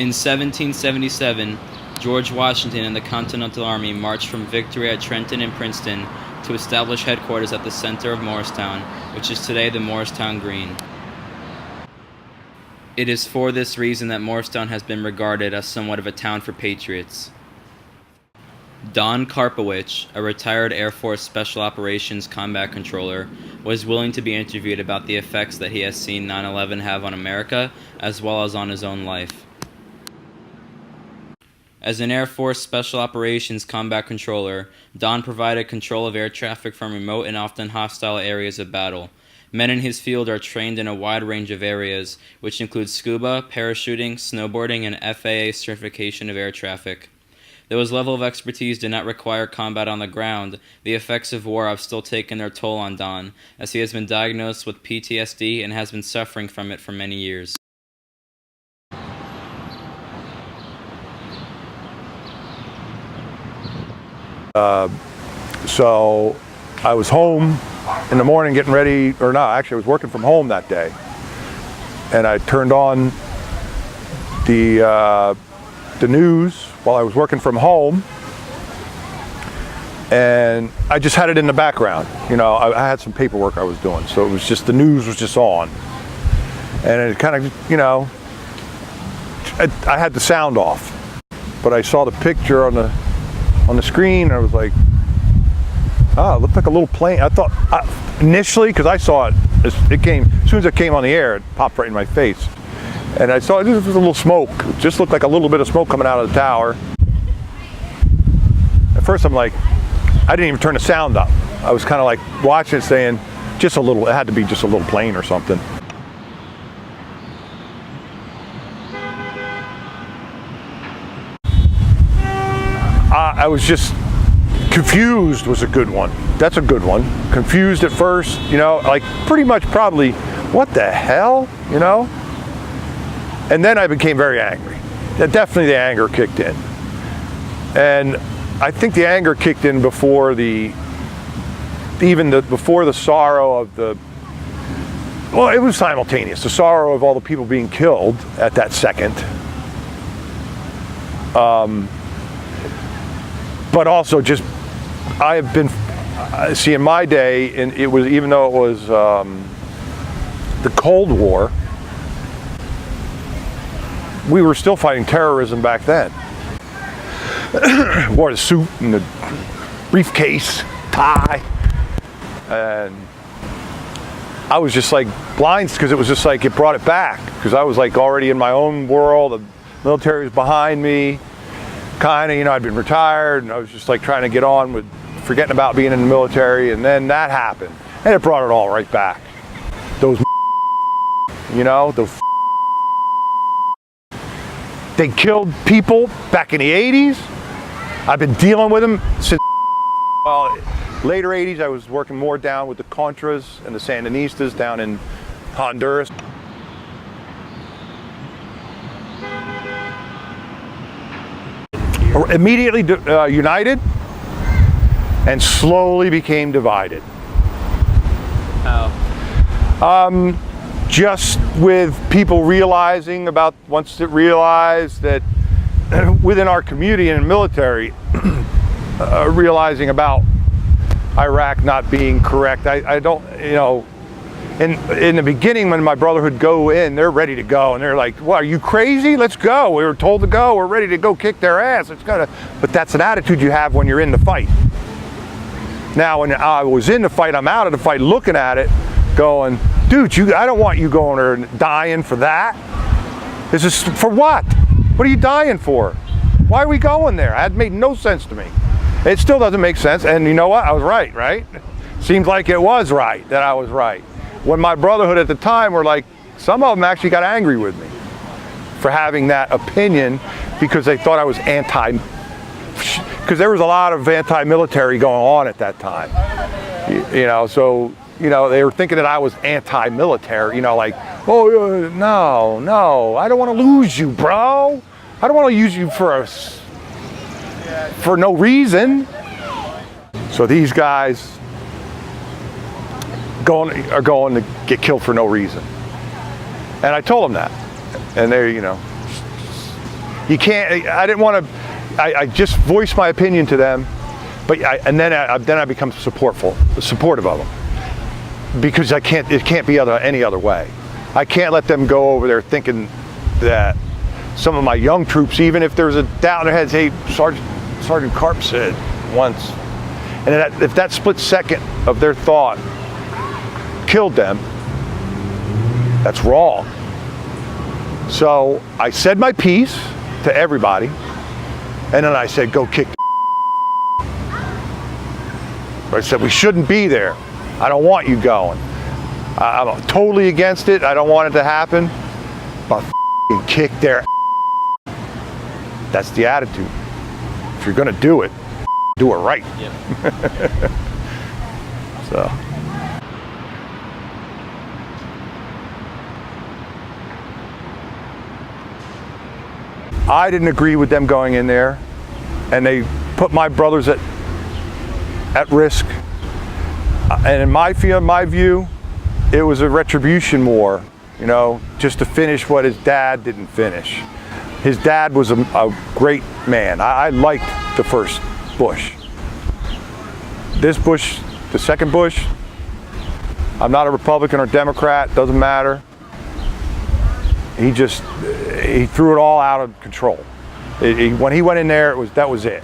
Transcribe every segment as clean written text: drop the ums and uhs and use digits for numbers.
In 1777, George Washington and the Continental Army marched from victory at Trenton and Princeton to establish headquarters at the center of Morristown, which is today the Morristown Green. It is for this reason that Morristown has been regarded as somewhat of a town for patriots. Don Karpowich, a retired Air Force Special Operations Combat Controller, was willing to be interviewed about the effects that he has seen 9/11 have on America, as well as on his own life. As an Air Force Special Operations Combat Controller, Don provided control of air traffic from remote and often hostile areas of battle. Men in his field are trained in a wide range of areas, which include scuba, parachuting, snowboarding, and FAA certification of air traffic. Though his level of expertise did not require combat on the ground, the effects of war have still taken their toll on Don, as he has been diagnosed with PTSD and has been suffering from it for many years. So I was home in the morning getting ready, or no, actually I was working from home that day. And I turned on the news while I was working from home, and I just had it in the background. You know, I had some paperwork I was doing, so it was just, the news was just on. And it kind of, you know, I had the sound off, but I saw the picture on the screen, and I was like, oh, it looked like a little plane. I thought, initially, because I saw it, as soon as it came on the air, it popped right in my face. And I saw it was a little smoke. It just looked like a little bit of smoke coming out of the tower. At first I'm like, I didn't even turn the sound up. I was kind of like watching it saying, just a little, it had to be just a little plane or something. I was just confused was a good one. That's a good one. Confused at first, you know, like pretty much probably, what the hell, you know? And then I became very angry. Definitely the anger kicked in. And I think the anger kicked in before before the sorrow of well, it was simultaneous. The sorrow of all the people being killed at that second. But also just, I have been, see, in my day, and it was, even though it was the Cold War, we were still fighting terrorism back then. Wore the suit and the briefcase, tie, and I was just like blind, because it was just like, it brought it back, because I was like already in my own world, the military was behind me, kind of, you know, I'd been retired, and I was just like trying to get on with forgetting about being in the military, and then that happened, and it brought it all right back. Those, you know, they killed people back in the 80s. I've been dealing with them since, well, later 80s. I was working more down with the Contras and the Sandinistas down in Honduras. Immediately united and slowly became divided. How? Just with people realizing about, once it realized that within our community and military, realizing about Iraq not being correct. I don't, you know, in the beginning when my brother would go in, they're ready to go, and they're like, what, are you crazy? Let's go. We were told to go. We're ready to go kick their ass. But that's an attitude you have when you're in the fight. Now, when I was in the fight, I'm out of the fight looking at it, going, dude, I don't want you going there and dying for that. This is for what? What are you dying for? Why are we going there? It made no sense to me. It still doesn't make sense, and you know what? I was right? Seems like it was right, that I was right. When my brotherhood at the time were like, some of them actually got angry with me for having that opinion, because they thought I was because there was a lot of anti-military going on at that time. You know, so, you know, they were thinking that I was anti-military, you know, like, oh, no, I don't want to lose you, bro. I don't want to use you for no reason. So these guys are going to get killed for no reason. And I told them that. And they, you know, You can't. I didn't want to. I just voiced my opinion to them, but then I become supportive of them, because it can't be any other way. I can't let them go over there thinking that some of my young troops, even if there's a doubt in their heads, hey, Sergeant Karp said once, and if that split second of their thought killed them, that's wrong. So I said my piece to everybody, and then I said, go kick. I said, we shouldn't be there. I don't want you going. I'm totally against it. I don't want it to happen. But kick their. That's the attitude. If you're going to do it, do it right. Yep. So. I didn't agree with them going in there, and they put my brothers at risk. And in my view, it was a retribution war, you know, just to finish what his dad didn't finish. His dad was a great man. I liked the first Bush. This Bush, the second Bush, I'm not a Republican or Democrat, doesn't matter. He threw it all out of control. When he went in there, that was it.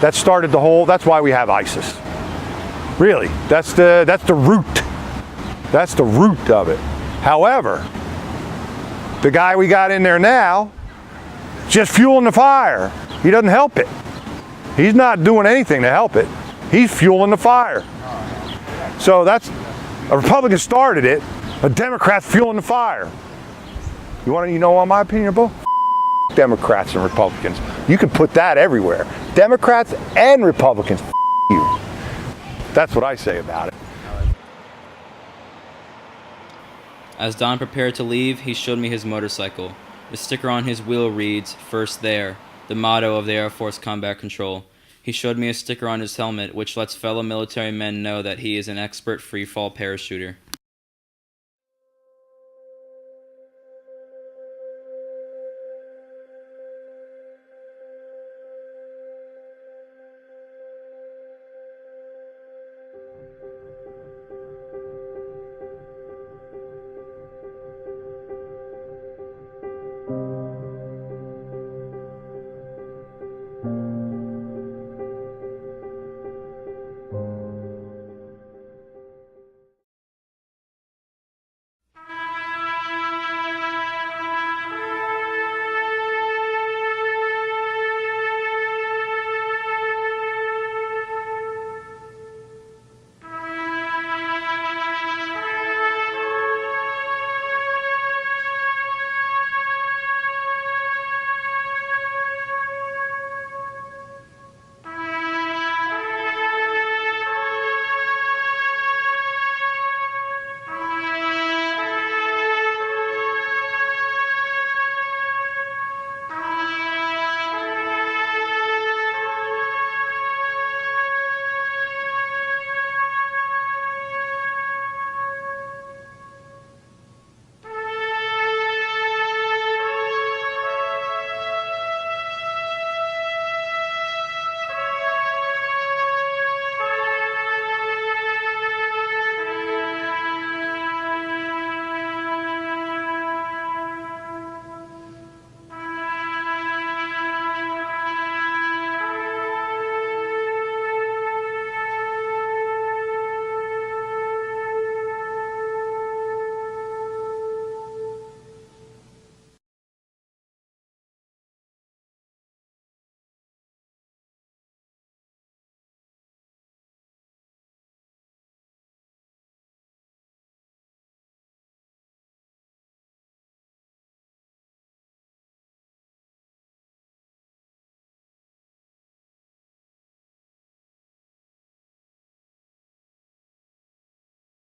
That started that's why we have ISIS. Really, that's the root. That's the root of it. However, the guy we got in there now, just fueling the fire. He doesn't help it. He's not doing anything to help it. He's fueling the fire. So a Republican started it, a Democrat's fueling the fire. You know my opinion about Democrats and Republicans. You can put that everywhere. Democrats and Republicans, you. That's what I say about it. As Don prepared to leave, he showed me his motorcycle. The sticker on his wheel reads, "First There," the motto of the Air Force Combat Control. He showed me a sticker on his helmet, which lets fellow military men know that he is an expert free-fall parachuter.